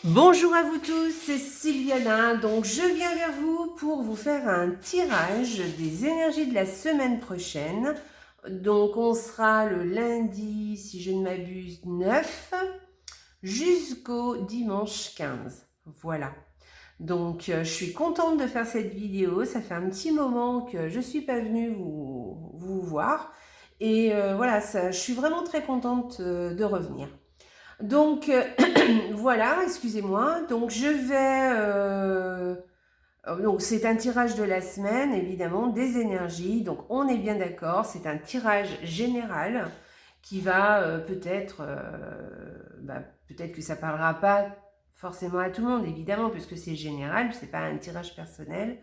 Bonjour à vous tous, c'est Sylviana. Donc je viens vers vous pour vous faire un tirage des énergies de la semaine prochaine. Donc on sera le lundi, si je ne m'abuse, 9 jusqu'au dimanche 15. Voilà. Donc je suis contente de faire cette vidéo. Ça fait un petit moment que je ne suis pas venue vous voir. Et voilà, je suis vraiment très contente de revenir. Donc voilà, excusez-moi. Donc je vais donc c'est un tirage de la semaine, évidemment, des énergies. Donc on est bien d'accord, c'est un tirage général qui va peut-être que ça parlera pas forcément à tout le monde, évidemment, puisque c'est général, c'est pas un tirage personnel.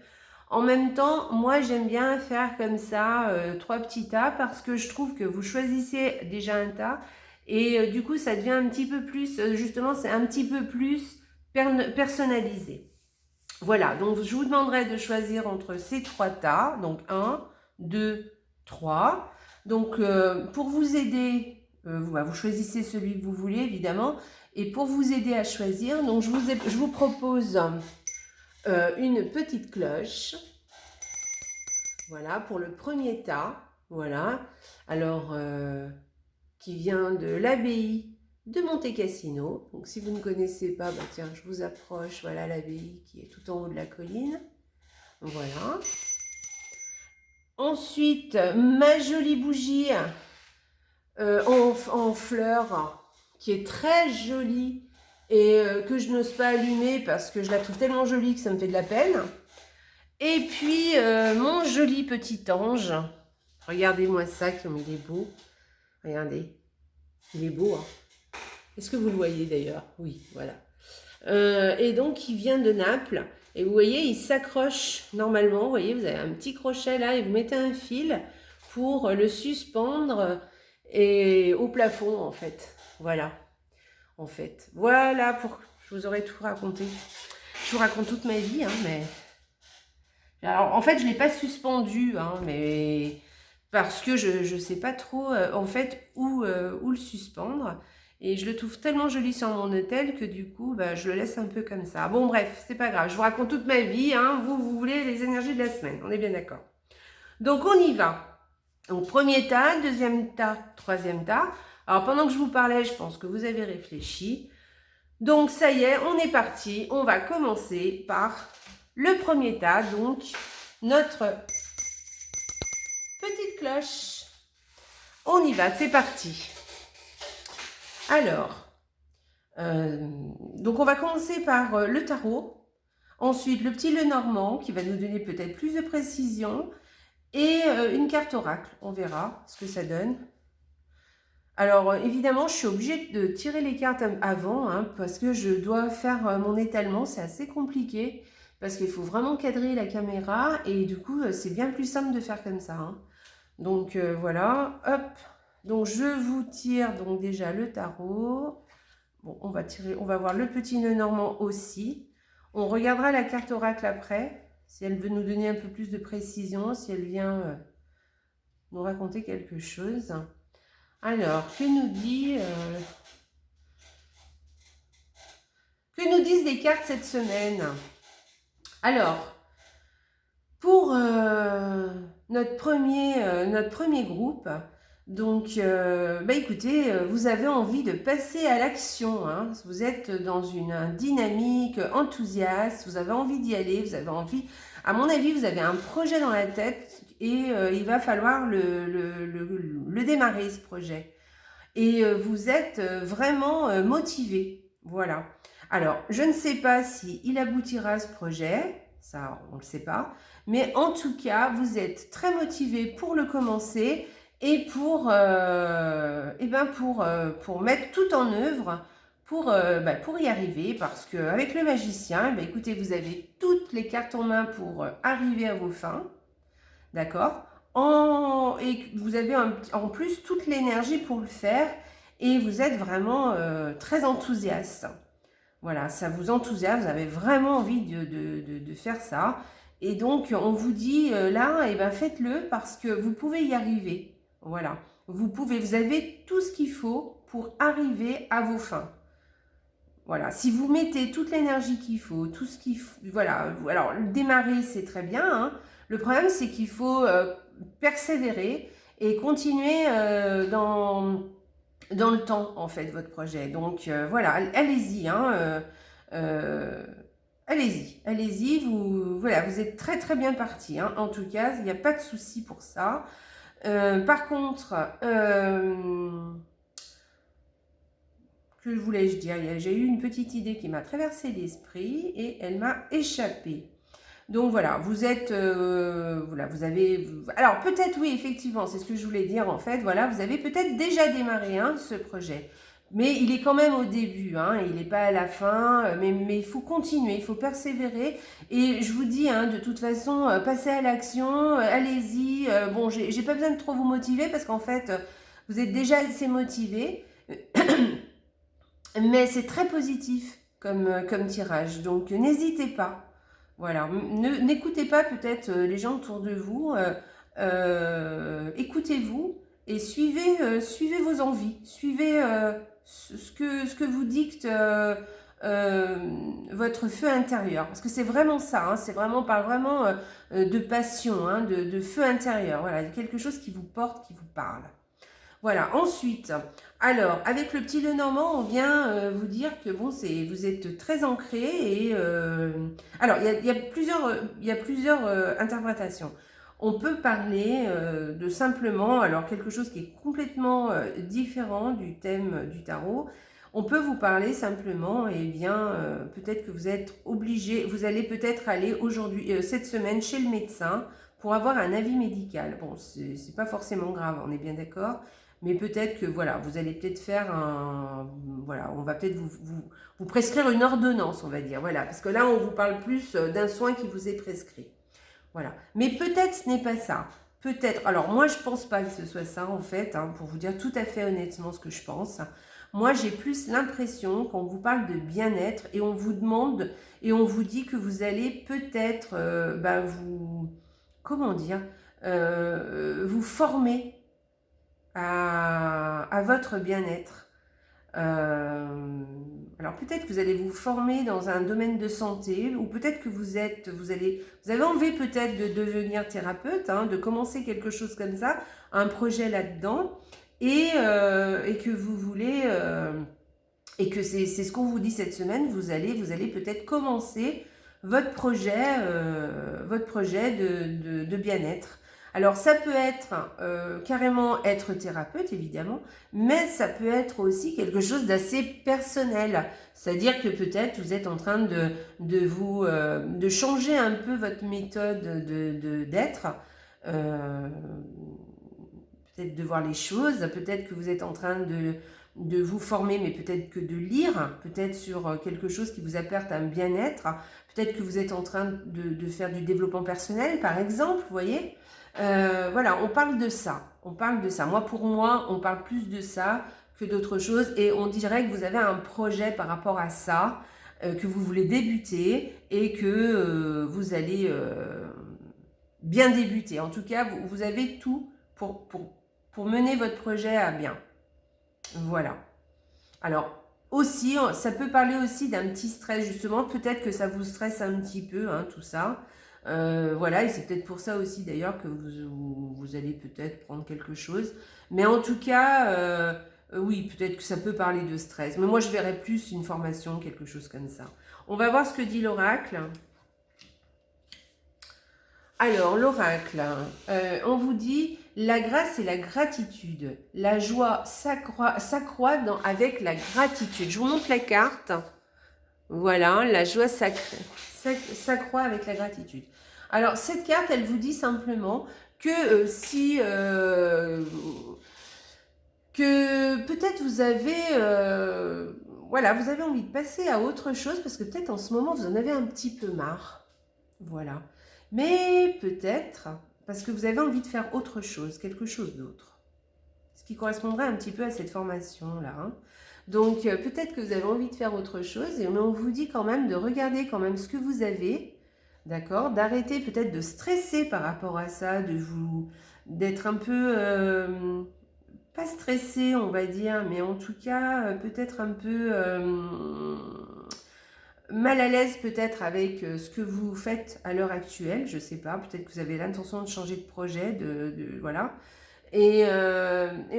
En même temps, moi j'aime bien faire comme ça trois petits tas parce que je trouve que vous choisissez déjà un tas et du coup ça devient un petit peu plus, justement c'est un petit peu plus personnalisé. Voilà, donc je vous demanderai de choisir entre ces trois tas, donc un, 2, 3. Donc pour vous aider, vous choisissez celui que vous voulez évidemment, et pour vous aider à choisir, donc je vous propose une petite cloche. Voilà, pour le premier tas, voilà. Alors, qui vient de l'abbaye de Monte Cassino. Donc, si vous ne connaissez pas, bah tiens, je vous approche. Voilà l'abbaye qui est tout en haut de la colline. Voilà. Ensuite, ma jolie bougie en fleurs, qui est très jolie et que je n'ose pas allumer parce que je la trouve tellement jolie que ça me fait de la peine. Et puis, mon joli petit ange. Regardez-moi ça, comme il est beau. Regardez, il est beau. Hein. Est-ce que vous le voyez d'ailleurs? Oui, voilà. Et donc, il vient de Naples. Et vous voyez, il s'accroche normalement. Vous voyez, vous avez un petit crochet là et vous mettez un fil pour le suspendre et au plafond, en fait. Voilà. En fait. Voilà pour... Je vous aurais tout raconté. Je vous raconte toute ma vie, hein, mais... Alors, en fait, je ne l'ai pas suspendu, hein, mais parce que je ne sais pas trop, en fait, où le suspendre. Et je le trouve tellement joli sur mon hôtel que du coup, bah, je le laisse un peu comme ça. Bon, bref, c'est pas grave. Je vous raconte toute ma vie. Hein, vous voulez les énergies de la semaine. On est bien d'accord. Donc, on y va. Donc, premier tas, deuxième tas, troisième tas. Alors, pendant que je vous parlais, je pense que vous avez réfléchi. Donc, ça y est, on est parti. On va commencer par le premier tas. Donc, notre petite cloche. On y va, c'est parti. Alors, donc on va commencer par le tarot. Ensuite, le petit Lenormand qui va nous donner peut-être plus de précision. Et une carte oracle. On verra ce que ça donne. Alors, évidemment, je suis obligée de tirer les cartes avant hein, parce que je dois faire mon étalement. C'est assez compliqué parce qu'il faut vraiment cadrer la caméra et du coup, c'est bien plus simple de faire comme ça. Hein. Donc, voilà. Hop. Donc, je vous tire donc déjà le tarot. Bon, on va tirer, on va voir le petit nœud normand aussi. On regardera la carte oracle après, si elle veut nous donner un peu plus de précision, si elle vient nous raconter quelque chose. Alors, que nous disent les cartes cette semaine? Alors, pour notre premier groupe, donc, écoutez, vous avez envie de passer à l'action. Hein. Vous êtes dans une dynamique enthousiaste, vous avez envie d'y aller, vous avez envie... À mon avis, vous avez un projet dans la tête et il va falloir le démarrer, ce projet. Et vous êtes vraiment motivé. Voilà. Alors, je ne sais pas si il aboutira ce projet, ça on ne le sait pas, mais en tout cas, vous êtes très motivé pour le commencer et pour mettre tout en œuvre pour y arriver, parce qu'avec le magicien, écoutez, vous avez toutes les cartes en main pour arriver à vos fins, d'accord, et vous avez en plus toute l'énergie pour le faire, et vous êtes vraiment très enthousiaste. Voilà, ça vous enthousiasme, vous avez vraiment envie de faire ça. Et donc, on vous dit là, faites-le parce que vous pouvez y arriver. Voilà, vous avez tout ce qu'il faut pour arriver à vos fins. Voilà, si vous mettez toute l'énergie qu'il faut, tout ce qu'il faut, voilà, alors démarrer c'est très bien, hein. Le problème c'est qu'il faut persévérer et continuer dans le temps en fait votre projet. Donc voilà, allez-y, hein, allez-y, voilà, vous êtes très très bien parti, hein. En tout cas, il n'y a pas de souci pour ça. Par contre, que voulais-je dire? J'ai eu une petite idée qui m'a traversé l'esprit et elle m'a échappé. Donc voilà, vous êtes, voilà, vous avez, alors peut-être oui, effectivement, c'est ce que je voulais dire en fait, voilà, vous avez peut-être déjà démarré hein, ce projet, mais il est quand même au début, hein, il n'est pas à la fin, mais il faut continuer, il faut persévérer, et je vous dis, hein, de toute façon, passez à l'action, allez-y, bon, j'ai pas besoin de trop vous motiver, parce qu'en fait, vous êtes déjà assez motivé, mais c'est très positif comme tirage, donc n'hésitez pas. Voilà, n'écoutez pas peut-être les gens autour de vous, écoutez-vous et suivez vos envies, suivez ce que vous dicte votre feu intérieur. Parce que c'est vraiment ça, hein, c'est vraiment, on parle vraiment de passion, hein, de feu intérieur, voilà, quelque chose qui vous porte, qui vous parle. Voilà, ensuite, alors, avec le petit Lenormand, on vient vous dire que bon, vous êtes très ancré et... alors, il y a plusieurs interprétations. On peut parler de simplement, alors quelque chose qui est complètement différent du thème du tarot. On peut vous parler simplement, eh bien, peut-être que vous êtes obligé, vous allez peut-être aller aujourd'hui, cette semaine, chez le médecin pour avoir un avis médical. Bon, c'est pas forcément grave, on est bien d'accord. Mais peut-être que voilà, vous allez peut-être faire un... Voilà, on va peut-être vous prescrire une ordonnance, on va dire. Voilà, parce que là, on vous parle plus d'un soin qui vous est prescrit. Voilà. Mais peut-être ce n'est pas ça. Peut-être... Alors, moi, je ne pense pas que ce soit ça, en fait, hein, pour vous dire tout à fait honnêtement ce que je pense. Moi, j'ai plus l'impression qu'on vous parle de bien-être et on vous demande et on vous dit que vous allez peut-être vous... Comment dire vous former à votre bien-être. Alors peut-être que vous allez vous former dans un domaine de santé ou peut-être que vous avez envie peut-être de devenir thérapeute, hein, de commencer quelque chose comme ça, un projet là-dedans et que vous voulez et que c'est ce qu'on vous dit cette semaine, vous allez peut-être commencer votre projet de bien-être. Alors ça peut être carrément être thérapeute évidemment, mais ça peut être aussi quelque chose d'assez personnel. C'est-à-dire que peut-être vous êtes en train de changer un peu votre méthode d'être, peut-être de voir les choses, peut-être que vous êtes en train de vous former, mais peut-être que de lire, peut-être sur quelque chose qui vous apporte un bien-être, peut-être que vous êtes en train de faire du développement personnel par exemple, vous voyez. Voilà, on parle de ça. Pour moi, on parle plus de ça que d'autres choses. Et on dirait que vous avez un projet par rapport à ça, que vous voulez débuter et que vous allez bien débuter. En tout cas, vous avez tout pour mener votre projet à bien. Voilà. Alors, aussi, ça peut parler aussi d'un petit stress, justement. Peut-être que ça vous stresse un petit peu, hein, tout ça. Voilà, et c'est peut-être pour ça aussi d'ailleurs que vous allez peut-être prendre quelque chose. Mais en tout cas, oui, peut-être que ça peut parler de stress. Mais moi, je verrais plus une formation, quelque chose comme ça. On va voir ce que dit l'oracle. Alors, l'oracle, on vous dit la grâce et la gratitude. La joie s'accroît avec la gratitude. Je vous montre la carte. Voilà, la joie s'accroît avec la gratitude. Alors, cette carte, elle vous dit simplement que que peut-être vous avez, voilà, vous avez envie de passer à autre chose parce que peut-être en ce moment, vous en avez un petit peu marre. Voilà. Mais peut-être parce que vous avez envie de faire autre chose, quelque chose d'autre. Ce qui correspondrait un petit peu à cette formation-là, hein. Donc, peut-être que vous avez envie de faire autre chose, mais on vous dit quand même de regarder quand même ce que vous avez, d'accord? D'arrêter peut-être de stresser par rapport à ça, d'être un peu pas stressé, on va dire, mais en tout cas, peut-être un peu mal à l'aise peut-être avec ce que vous faites à l'heure actuelle, je sais pas, peut-être que vous avez l'intention de changer de projet, voilà. Et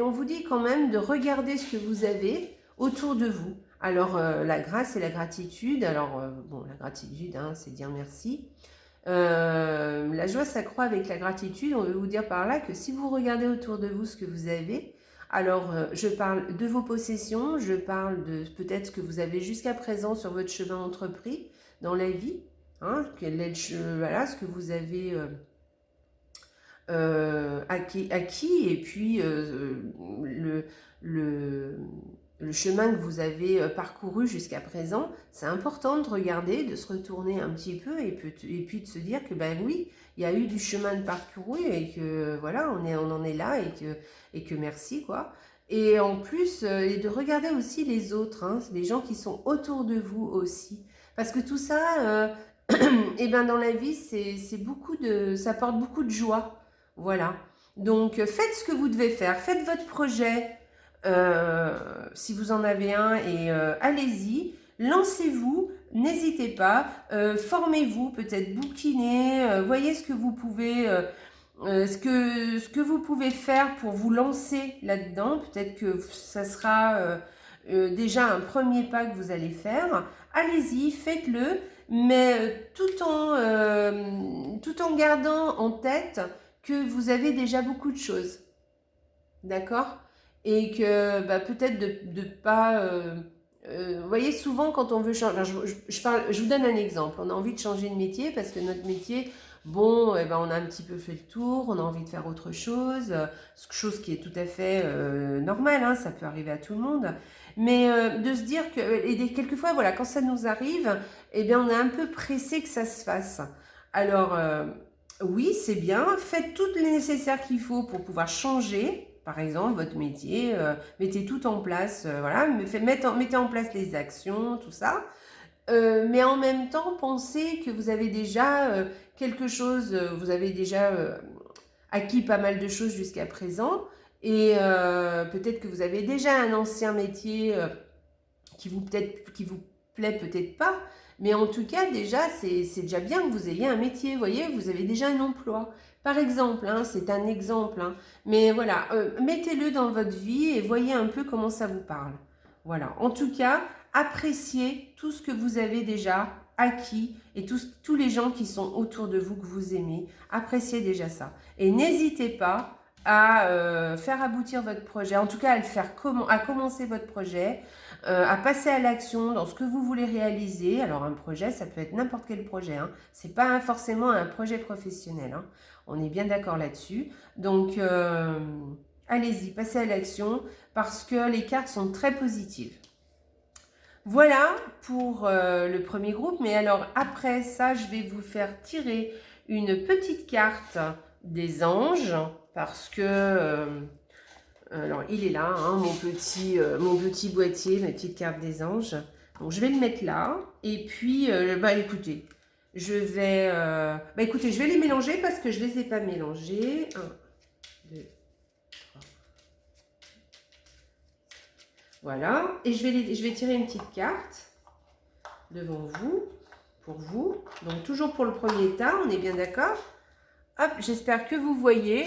on vous dit quand même de regarder ce que vous avez autour de vous. Alors, la grâce et la gratitude, alors, bon, la gratitude, hein, c'est dire merci. La joie s'accroît avec la gratitude. On veut vous dire par là que si vous regardez autour de vous ce que vous avez, alors je parle de vos possessions, je parle de peut-être ce que vous avez jusqu'à présent sur votre chemin entrepris dans la vie, hein, voilà, ce que vous avez acquis, et puis le chemin que vous avez parcouru jusqu'à présent. C'est important de regarder, de se retourner un petit peu, et puis de se dire que ben oui, il y a eu du chemin de parcouru, et que voilà, on en est là, et que merci quoi. Et en plus, et de regarder aussi les autres, hein, les gens qui sont autour de vous aussi. Parce que tout ça, et ben dans la vie, ça apporte beaucoup de joie. Voilà. Donc, faites ce que vous devez faire. Faites votre projet, si vous en avez un, et allez-y. Lancez-vous. N'hésitez pas. Formez-vous, peut-être bouquinez. Voyez ce que vous pouvez... ce que vous pouvez faire pour vous lancer là-dedans. Peut-être que ça sera déjà un premier pas que vous allez faire. Allez-y, faites-le, mais tout en gardant en tête que vous avez déjà beaucoup de choses. D'accord? Et que bah, peut-être de pas... vous voyez, souvent quand on veut changer... je vous donne un exemple. On a envie de changer de métier parce que notre métier... Bon, eh ben, on a un petit peu fait le tour, on a envie de faire autre chose, chose qui est tout à fait normale, hein, ça peut arriver à tout le monde. Mais de se dire que, et quelquefois, voilà, quand ça nous arrive, eh bien, on est un peu pressé que ça se fasse. Alors, oui, c'est bien, faites tout le nécessaire qu'il faut pour pouvoir changer, par exemple, votre métier, mettez tout en place, voilà, mettez en place les actions, tout ça. Mais en même temps, pensez que vous avez déjà quelque chose, vous avez déjà acquis pas mal de choses jusqu'à présent, et peut-être que vous avez déjà un ancien métier qui vous plaît peut-être pas, mais en tout cas déjà c'est déjà bien que vous ayez un métier, vous voyez, vous avez déjà un emploi. Par exemple, hein, c'est un exemple, hein, mais voilà, mettez-le dans votre vie et voyez un peu comment ça vous parle. Voilà, en tout cas, appréciez tout ce que vous avez déjà acquis et tous les gens qui sont autour de vous que vous aimez. Appréciez déjà ça. Et n'hésitez pas à faire aboutir votre projet, en tout cas à commencer votre projet, à passer à l'action dans ce que vous voulez réaliser. Alors un projet, ça peut être n'importe quel projet, hein. C'est pas forcément un projet professionnel, hein. On est bien d'accord là-dessus. Donc allez-y, passez à l'action parce que les cartes sont très positives. Voilà pour le premier groupe, mais alors après ça, je vais vous faire tirer une petite carte des anges parce que, alors il est là, hein, mon petit boîtier, ma petite carte des anges. Donc je vais le mettre là, et puis, écoutez, je vais les mélanger parce que je ne les ai pas mélangés. 1, 2, 3. Voilà, et je vais tirer une petite carte devant vous, pour vous. Donc toujours pour le premier tas, on est bien d'accord? Hop, j'espère que vous voyez.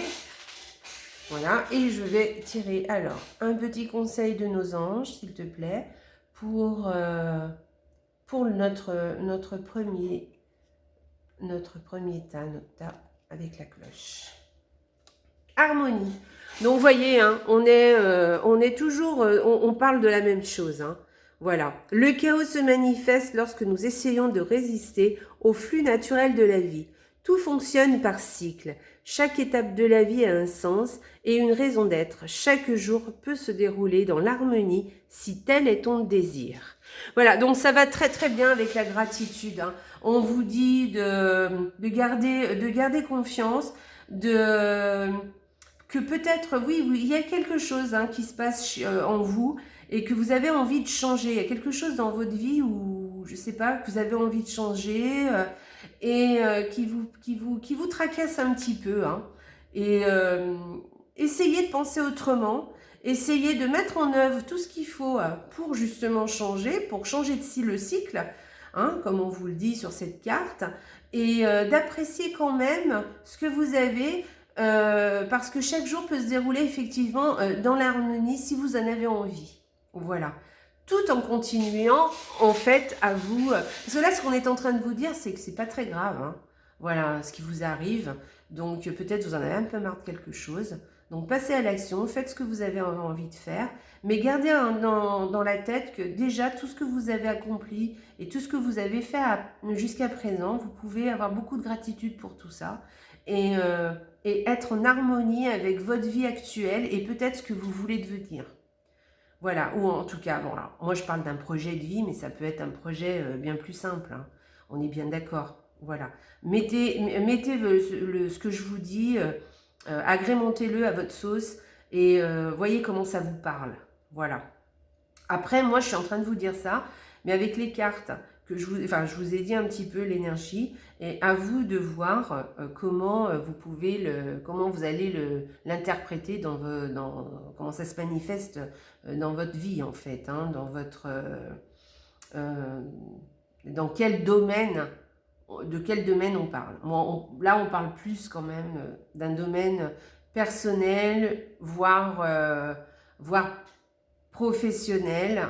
Voilà, et je vais tirer alors un petit conseil de nos anges, s'il te plaît, pour notre premier tas, notre tas avec la cloche. Harmonie. Donc vous voyez, hein, on est toujours, on parle de la même chose, hein. Voilà. Le chaos se manifeste lorsque nous essayons de résister au flux naturel de la vie. Tout fonctionne par cycle. Chaque étape de la vie a un sens et une raison d'être. Chaque jour peut se dérouler dans l'harmonie si tel est ton désir. Voilà, donc ça va très très bien avec la gratitude, hein. On vous dit de garder confiance, que peut-être, oui, il y a quelque chose, hein, qui se passe en vous et que vous avez envie de changer. Il y a quelque chose dans votre vie où, je ne sais pas, que vous avez envie de changer et qui vous tracasse un petit peu, hein. Et essayez de penser autrement essayez de mettre en œuvre tout ce qu'il faut pour justement changer, le cycle, hein, comme on vous le dit sur cette carte, et d'apprécier quand même ce que vous avez, parce que chaque jour peut se dérouler effectivement dans l'harmonie si vous en avez envie. Voilà. Tout en continuant, en fait, à vous... Parce que là, ce qu'on est en train de vous dire, c'est que c'est pas très grave, hein. Voilà, ce qui vous arrive. Donc, peut-être vous en avez un peu marre de quelque chose. Donc, passez à l'action, faites ce que vous avez envie de faire. Mais gardez dans la tête que déjà, tout ce que vous avez accompli et tout ce que vous avez fait jusqu'à présent, vous pouvez avoir beaucoup de gratitude pour tout ça. Et être en harmonie avec votre vie actuelle et peut-être ce que vous voulez devenir. Voilà, ou en tout cas, bon, alors, moi je parle d'un projet de vie, mais ça peut être un projet bien plus simple, hein. On est bien d'accord. Voilà. Mettez ce que je vous dis, agrémentez-le à votre sauce et voyez comment ça vous parle. Voilà. Après, moi, je suis en train de vous dire ça, mais avec les cartes que je vous ai dit un petit peu l'énergie, et à vous de voir comment comment vous allez l'interpréter comment ça se manifeste dans votre vie en fait, hein, dans quel domaine. De quel domaine on parle. Là, on parle plus quand même d'un domaine personnel, voire professionnel.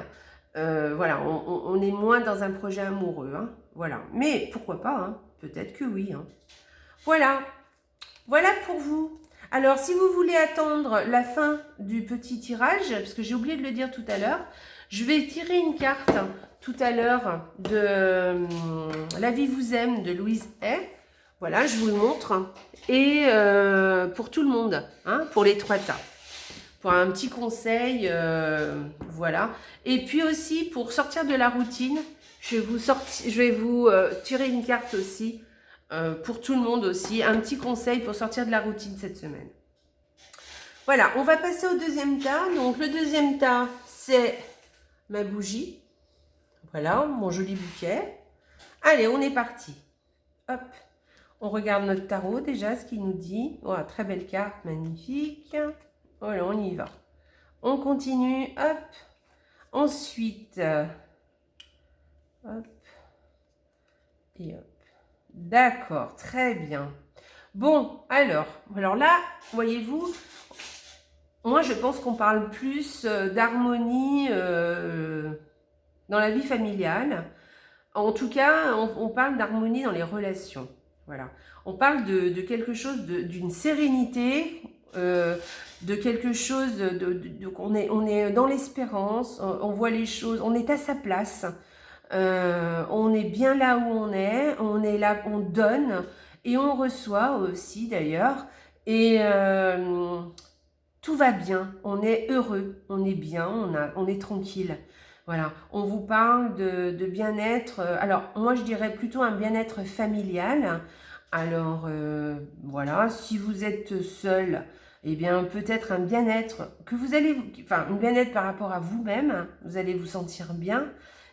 Voilà, on est moins dans un projet amoureux. Hein, voilà. Mais pourquoi pas, hein, peut-être que oui. Hein. Voilà. Voilà pour vous. Alors, si vous voulez attendre la fin du petit tirage, parce que j'ai oublié de le dire tout à l'heure, je vais tirer une carte tout à l'heure de La vie vous aime de Louise Hay. Voilà, je vous le montre. Et pour tout le monde, hein, pour les 3 tas. Pour un petit conseil, voilà. Et puis aussi, pour sortir de la routine, je vais vous tirer une carte aussi, pour tout le monde aussi. Un petit conseil pour sortir de la routine cette semaine. Voilà, on va passer au deuxième tas. Donc, le deuxième tas, c'est ma bougie. Voilà, mon joli bouquet. Allez, on est parti. Hop, on regarde notre tarot déjà, ce qu'il nous dit. Oh, très belle carte, magnifique. Voilà, on y va. On continue, hop. Ensuite, hop. Et hop. D'accord, très bien. Bon, alors là, voyez-vous, moi je pense qu'on parle plus d'harmonie dans la vie familiale. En tout cas, on parle d'harmonie dans les relations. Voilà. On parle de quelque chose, d'une sérénité, de quelque chose, on est dans l'espérance, on voit les choses, on est à sa place, on est bien là où on est là, on donne et on reçoit aussi d'ailleurs. Et tout va bien, on est heureux, on est bien, on est tranquille. Voilà, on vous parle de bien-être. Alors, moi, je dirais plutôt un bien-être familial. Alors, voilà, si vous êtes seul, eh bien, peut-être un bien-être que vous allez... Enfin, un bien-être par rapport à vous-même, vous allez vous sentir bien.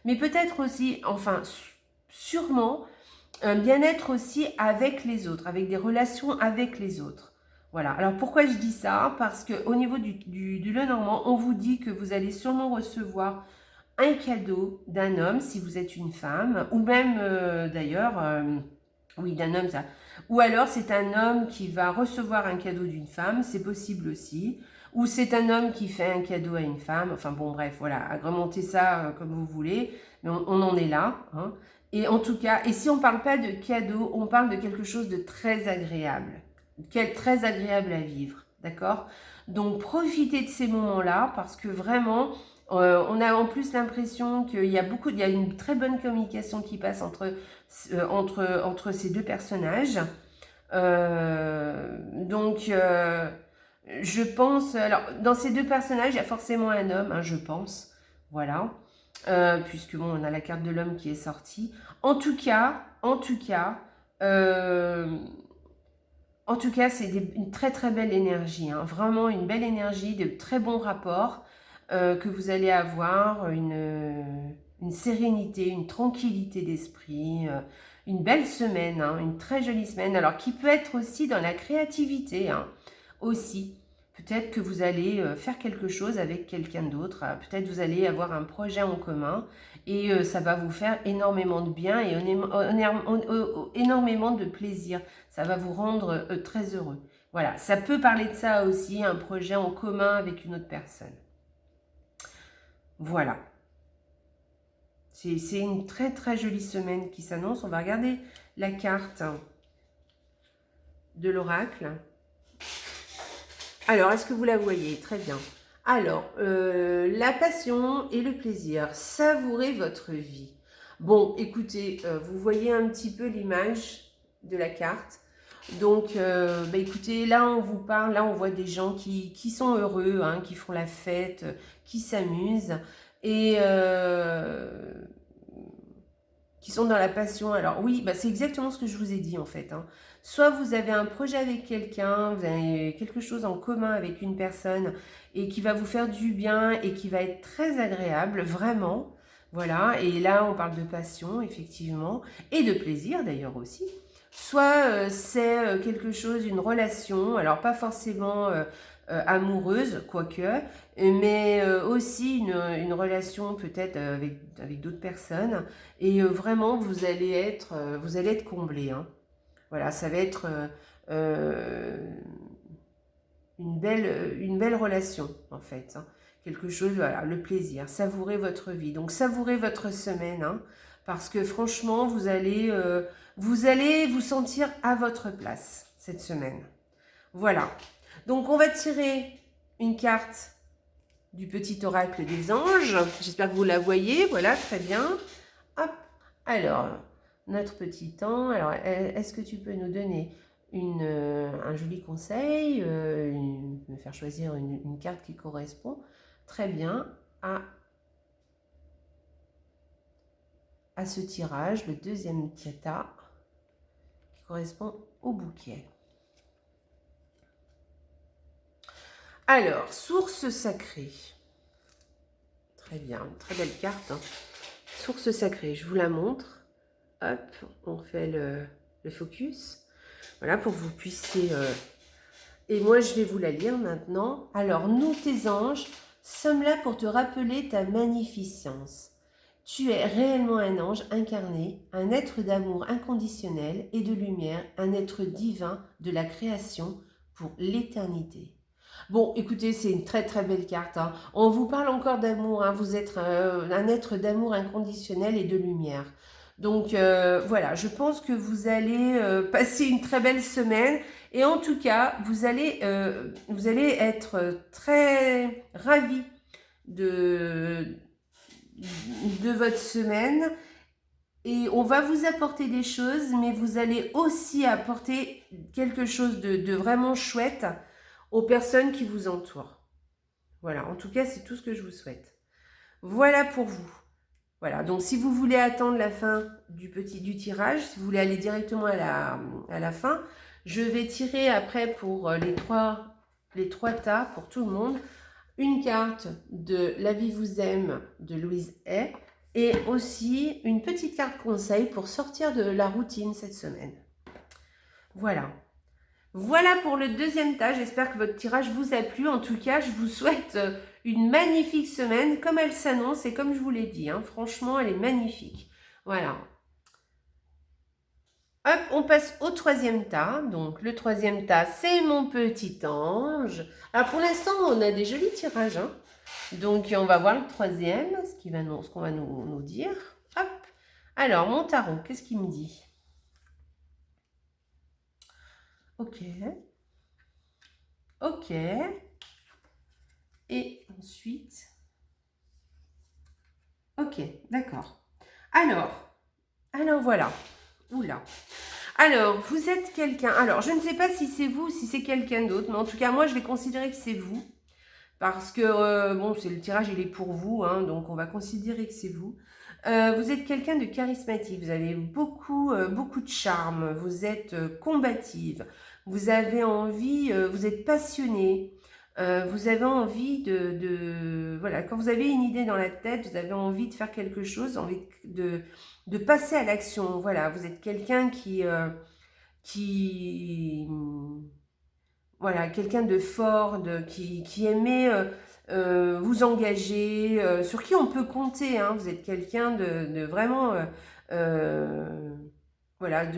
Mais peut-être aussi, enfin, sûrement, un bien-être aussi avec les autres, avec des relations avec les autres. Voilà, alors pourquoi je dis ça? Parce qu'au niveau du Lenormand, on vous dit que vous allez sûrement recevoir un cadeau d'un homme, si vous êtes une femme, ou même d'ailleurs, oui, d'un homme, ça. Ou alors c'est un homme qui va recevoir un cadeau d'une femme, c'est possible aussi. Ou c'est un homme qui fait un cadeau à une femme. Enfin bon, bref, voilà, agrémentez ça comme vous voulez, mais on en est là. Hein. Et en tout cas, et si on ne parle pas de cadeau, on parle de quelque chose de très agréable, très agréable à vivre, d'accord? Donc profitez de ces moments-là parce que vraiment... on a en plus l'impression qu'il y a une très bonne communication qui passe entre ces deux personnages. Je pense... Alors, dans ces deux personnages, il y a forcément un homme, hein, je pense. Voilà. Puisque, bon, on a la carte de l'homme qui est sortie. En tout cas, c'est une très très belle énergie. Hein, vraiment une belle énergie, de très bons rapports. Que vous allez avoir une sérénité, une tranquillité d'esprit, une belle semaine, hein, une très jolie semaine, alors qui peut être aussi dans la créativité, hein, aussi, Peut-être que vous allez faire quelque chose avec quelqu'un d'autre. Peut-être vous allez avoir un projet en commun et ça va vous faire énormément de bien et énormément de plaisir. Ça va vous rendre très heureux. Voilà, ça peut parler de ça aussi, un projet en commun avec une autre personne. Voilà. C'est une très très jolie semaine qui s'annonce. On va regarder la carte de l'oracle. Alors, est-ce que vous la voyez? Très bien. Alors, la passion et le plaisir. Savourez votre vie. Bon, écoutez, vous voyez un petit peu l'image de la carte. Donc, écoutez, là, on vous parle, là, on voit des gens qui sont heureux, hein, qui font la fête, qui s'amusent et qui sont dans la passion. Alors oui, c'est exactement ce que je vous ai dit en fait. Hein. Soit vous avez un projet avec quelqu'un, vous avez quelque chose en commun avec une personne et qui va vous faire du bien et qui va être très agréable, vraiment. Voilà, et là on parle de passion, effectivement, et de plaisir d'ailleurs aussi. Soit c'est quelque chose, une relation, alors pas forcément amoureuse, quoique, mais aussi une relation peut-être avec d'autres personnes. Et vraiment, vous allez être comblé. Hein. Voilà, ça va être une belle relation, en fait. Hein. Quelque chose, voilà, le plaisir. Savourez votre vie. Donc, savourez votre semaine, hein, parce que franchement, vous allez vous sentir à votre place cette semaine. Voilà. Donc, on va tirer une carte du petit oracle des anges. J'espère que vous la voyez. Voilà, très bien. Hop. Alors, notre petit temps. Alors, est-ce que tu peux nous donner un joli conseil, me faire choisir une carte qui correspond très bien à ce tirage, le deuxième tiata, qui correspond au bouquet. Alors, source sacrée. Très bien, très belle carte. Hein. Source sacrée, je vous la montre. Hop, on fait le focus. Voilà, pour que vous puissiez... Et moi, je vais vous la lire maintenant. Alors, nous, tes anges, sommes là pour te rappeler ta magnificence. Tu es réellement un ange incarné, un être d'amour inconditionnel et de lumière, un être divin de la création pour l'éternité. Bon, écoutez, c'est une très très belle carte. Hein. On vous parle encore d'amour. Hein. Vous êtes un être d'amour inconditionnel et de lumière. Donc voilà, je pense que vous allez passer une très belle semaine. Et en tout cas, vous allez être très ravis de votre semaine. Et on va vous apporter des choses, mais vous allez aussi apporter quelque chose de vraiment chouette aux personnes qui vous entourent. Voilà, en tout cas, c'est tout ce que je vous souhaite. Voilà pour vous. Voilà, donc si vous voulez attendre la fin du tirage, si vous voulez aller directement à la fin, je vais tirer après pour les trois tas, pour tout le monde, une carte de La vie vous aime de Louise Hay et aussi une petite carte conseil pour sortir de la routine cette semaine. Voilà. Voilà pour le deuxième tas. J'espère que votre tirage vous a plu. En tout cas, je vous souhaite une magnifique semaine comme elle s'annonce et comme je vous l'ai dit. Hein, franchement, elle est magnifique. Voilà. Hop, on passe au troisième tas. Donc, le troisième tas, c'est mon petit ange. Alors, pour l'instant, on a des jolis tirages. Hein. Donc, on va voir le troisième, ce qu'on va nous dire. Hop. Alors, mon tarot, qu'est-ce qu'il me dit? Ok. Ok. Et ensuite... Ok, d'accord. Alors voilà. Oula. Alors, vous êtes quelqu'un... Alors, je ne sais pas si c'est vous ou si c'est quelqu'un d'autre, mais en tout cas, moi, je vais considérer que c'est vous. Parce que, bon, le tirage, il est pour vous, hein, donc on va considérer que c'est vous. Vous êtes quelqu'un de charismatique, vous avez beaucoup de charme, vous êtes combative, vous avez envie, vous êtes passionné, vous avez envie voilà, quand vous avez une idée dans la tête, vous avez envie de faire quelque chose, envie de passer à l'action. Voilà, vous êtes quelqu'un qui voilà, quelqu'un de fort, qui aimait vous engager, sur qui on peut compter, hein. Vous êtes quelqu'un de vraiment, voilà,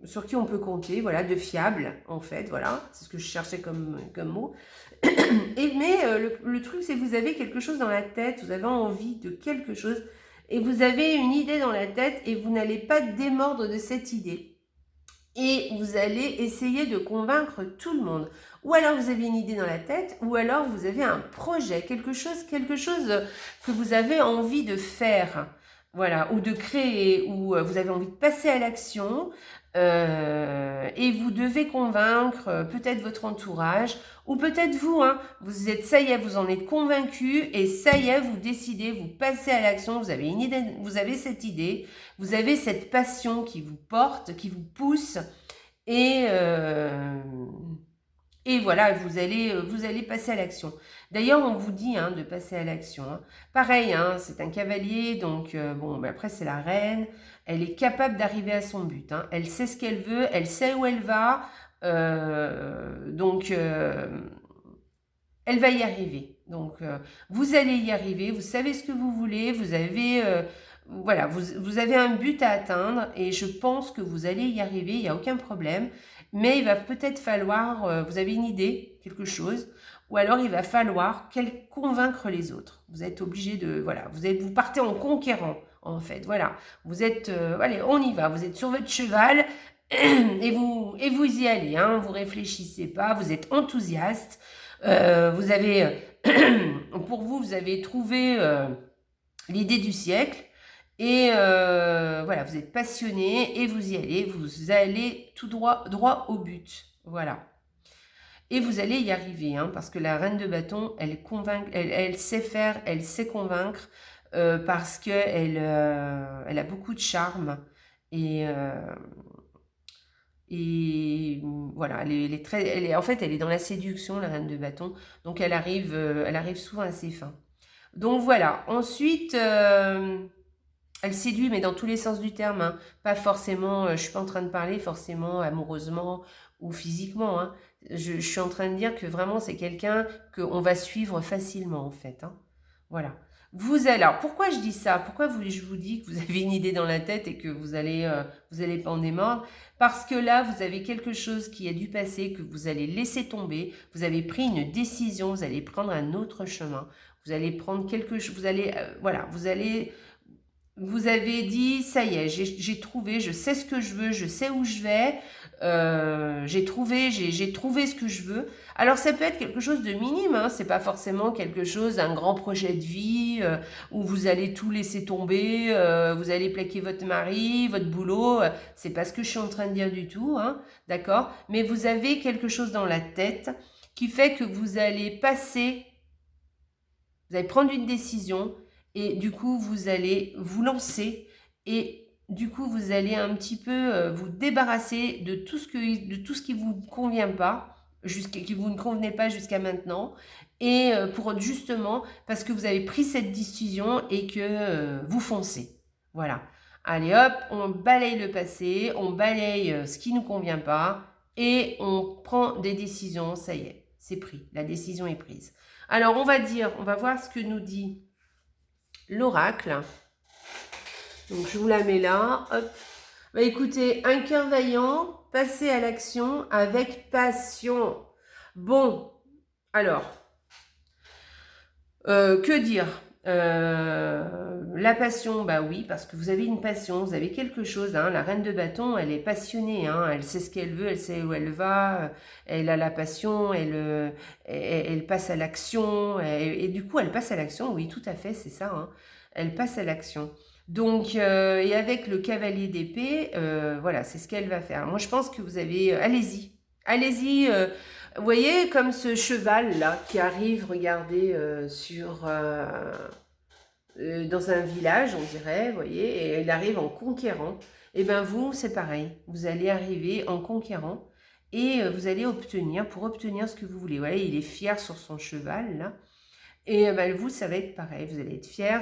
sur qui on peut compter, voilà, de fiable, en fait, voilà, c'est ce que je cherchais comme mot. Mais le truc, c'est que vous avez quelque chose dans la tête, vous avez envie de quelque chose, et vous avez une idée dans la tête, et vous n'allez pas démordre de cette idée. Et vous allez essayer de convaincre tout le monde. Ou alors vous avez une idée dans la tête, ou alors vous avez un projet, quelque chose que vous avez envie de faire, voilà, ou de créer, ou vous avez envie de passer à l'action, et vous devez convaincre peut-être votre entourage, ou peut-être vous, hein, vous êtes, ça y est, vous en êtes convaincu, et ça y est, vous décidez, vous passez à l'action, vous avez une idée, vous avez cette idée, vous avez cette passion qui vous porte, qui vous pousse, et voilà, vous allez passer à l'action. D'ailleurs, on vous dit de passer à l'action. Hein. Pareil, c'est un cavalier, donc bon, mais après c'est la reine. Elle est capable d'arriver à son but. Hein. Elle sait ce qu'elle veut, elle sait où elle va. Donc, elle va y arriver. Donc, vous allez y arriver. Vous savez ce que vous voulez. Vous avez, voilà, vous avez un but à atteindre et je pense que vous allez y arriver. Il n'y a aucun problème. Mais il va peut-être falloir, vous avez une idée, quelque chose, ou alors il va falloir convaincre les autres. Vous êtes obligé de, voilà, vous partez en conquérant, en fait, voilà. Vous êtes, allez, on y va. Vous êtes sur votre cheval et vous y allez. Hein, vous réfléchissez pas. Vous êtes enthousiaste. Vous avez, pour vous, vous avez trouvé l'idée du siècle et voilà, vous êtes passionné et vous allez tout droit au but, voilà. Et vous allez y arriver, hein, parce que la reine de bâton, elle sait faire, elle sait convaincre, parce qu'elle elle a beaucoup de charme et voilà, en fait, elle est dans la séduction, la reine de bâton. Donc, elle arrive souvent à ses fins. Donc, voilà. Ensuite, elle séduit, mais dans tous les sens du terme. Hein. Pas forcément, je ne suis pas en train de parler forcément amoureusement ou physiquement. Hein. Je suis en train de dire que vraiment, c'est quelqu'un qu'on va suivre facilement, en fait. Hein. Voilà. Alors, pourquoi je dis ça? Pourquoi je vous dis que vous avez une idée dans la tête et que vous allez pas en démordre? Parce que là, vous avez quelque chose qui a dû passer, que vous allez laisser tomber. Vous avez pris une décision, vous allez prendre un autre chemin. Vous allez prendre quelque chose, voilà, vous avez dit, ça y est, j'ai trouvé, je sais ce que je veux, je sais où je vais, j'ai trouvé ce que je veux. Alors ça peut être quelque chose de minime, hein, c'est pas forcément quelque chose, un grand projet de vie, où vous allez tout laisser tomber, vous allez plaquer votre mari, votre boulot, c'est pas ce que je suis en train de dire du tout, hein, d'accord? Mais vous avez quelque chose dans la tête qui fait que vous allez prendre une décision, et du coup, vous allez vous lancer et du coup, vous allez un petit peu vous débarrasser de tout ce qui vous convient pas, qui vous ne convenait pas jusqu'à maintenant. Et pour justement, parce que vous avez pris cette décision et que vous foncez. Voilà. Allez hop, on balaye le passé, on balaye ce qui ne nous convient pas et on prend des décisions. Ça y est, c'est pris. La décision est prise. Alors, on va voir ce que nous dit l'oracle. Donc, je vous la mets là. Hop. Bah, écoutez, un cœur vaillant, passer à l'action avec passion. Bon, alors, que dire? La passion, bah oui, parce que vous avez une passion, vous avez quelque chose. Hein. La reine de bâton, elle est passionnée, hein. Elle sait ce qu'elle veut, elle sait où elle va, elle a la passion, elle passe à l'action, et du coup, elle passe à l'action, oui, tout à fait, c'est ça. Hein. Elle passe à l'action. Donc, et avec le cavalier d'épée, voilà, c'est ce qu'elle va faire. Moi, je pense que vous avez... allez-y, allez-y. Vous voyez, comme ce cheval-là qui arrive, regardez, dans un village, on dirait, vous voyez, et il arrive en conquérant. Et bien vous, c'est pareil. Vous allez arriver en conquérant et vous allez pour obtenir ce que vous voulez. Vous voyez, il est fier sur son cheval, là. Et vous, ça va être pareil. Vous allez être fier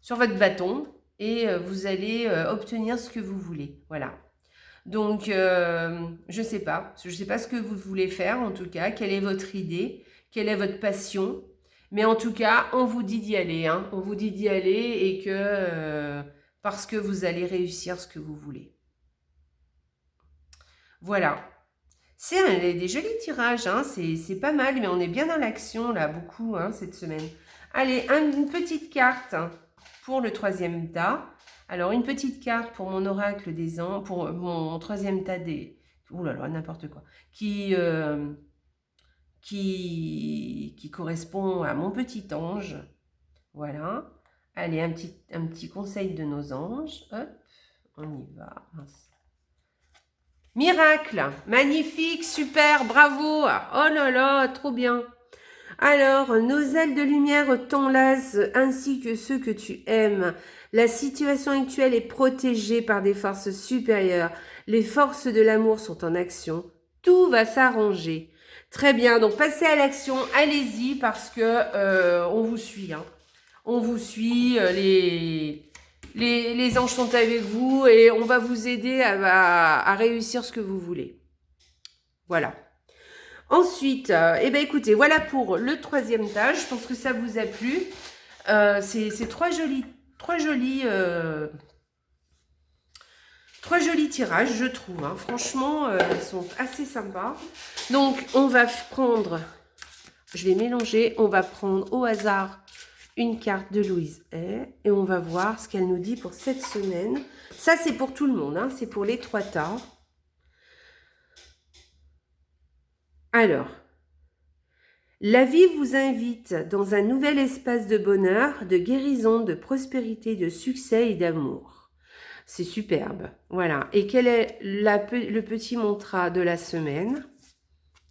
sur votre bâton et vous allez obtenir ce que vous voulez. Voilà. Donc, je sais pas. Je sais pas ce que vous voulez faire, en tout cas. Quelle est votre idée? Quelle est votre passion? Mais en tout cas, on vous dit d'y aller. Hein. On vous dit d'y aller et que... parce que vous allez réussir ce que vous voulez. Voilà. C'est des jolis tirages, hein. C'est pas mal, mais on est bien dans l'action, là, beaucoup, hein, cette semaine. Allez, une petite carte pour le troisième tas. Alors, une petite carte pour mon oracle des anges, pour mon troisième tas des... Ouh là là, n'importe quoi. Qui correspond à mon petit ange. Voilà. Allez, un petit conseil de nos anges. Hop, on y va. Mince. Miracle, magnifique, super, bravo. Oh là là, trop bien. Alors, nos ailes de lumière t'enlacent ainsi que ceux que tu aimes. La situation actuelle est protégée par des forces supérieures. Les forces de l'amour sont en action. Tout va s'arranger. Très bien, donc passez à l'action, allez-y parce que on vous suit. Hein. On vous suit, les anges sont avec vous et on va vous aider à réussir ce que vous voulez. Voilà. Ensuite, eh ben écoutez, voilà pour le troisième tas. Je pense que ça vous a plu. C'est trois jolis tirages, je trouve. Hein. Franchement, ils sont assez sympas. Donc, on va prendre, je vais mélanger, on va prendre au hasard une carte de Louise Hay et on va voir ce qu'elle nous dit pour cette semaine. Ça, c'est pour tout le monde, hein, c'est pour les trois tas. Alors, la vie vous invite dans un nouvel espace de bonheur, de guérison, de prospérité, de succès et d'amour. C'est superbe. Voilà. Et quel est le petit mantra de la semaine?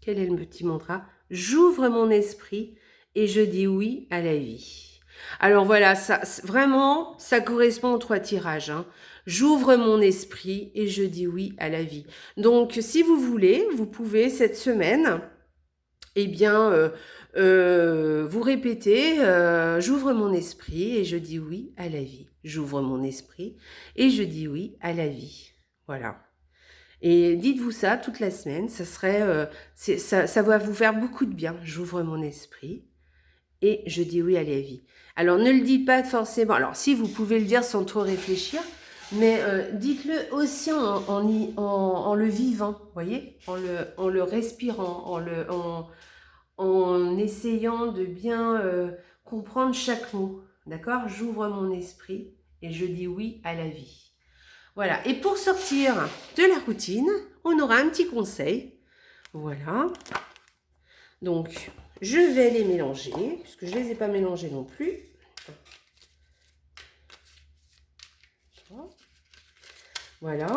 Quel est le petit mantra? J'ouvre mon esprit et je dis oui à la vie. Alors voilà, ça, vraiment, ça correspond aux trois tirages. Hein. J'ouvre mon esprit et je dis oui à la vie. Donc, si vous voulez, vous pouvez cette semaine, eh bien, vous répétez, j'ouvre mon esprit et je dis oui à la vie. J'ouvre mon esprit et je dis oui à la vie. Voilà. Et dites-vous ça toute la semaine, ça serait, ça va vous faire beaucoup de bien. J'ouvre mon esprit et je dis oui à la vie. Alors, ne le dites pas forcément. Alors, si vous pouvez le dire sans trop réfléchir, mais dites-le aussi en le vivant, vous voyez, en le respirant, en essayant de bien comprendre chaque mot. D'accord? J'ouvre mon esprit et je dis oui à la vie. Voilà. Et pour sortir de la routine, on aura un petit conseil. Voilà. Donc, je vais les mélanger, puisque je ne les ai pas mélangés non plus. Voilà.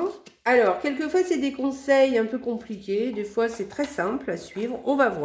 Alors, quelquefois, c'est des conseils un peu compliqués. Des fois, c'est très simple à suivre. On va voir.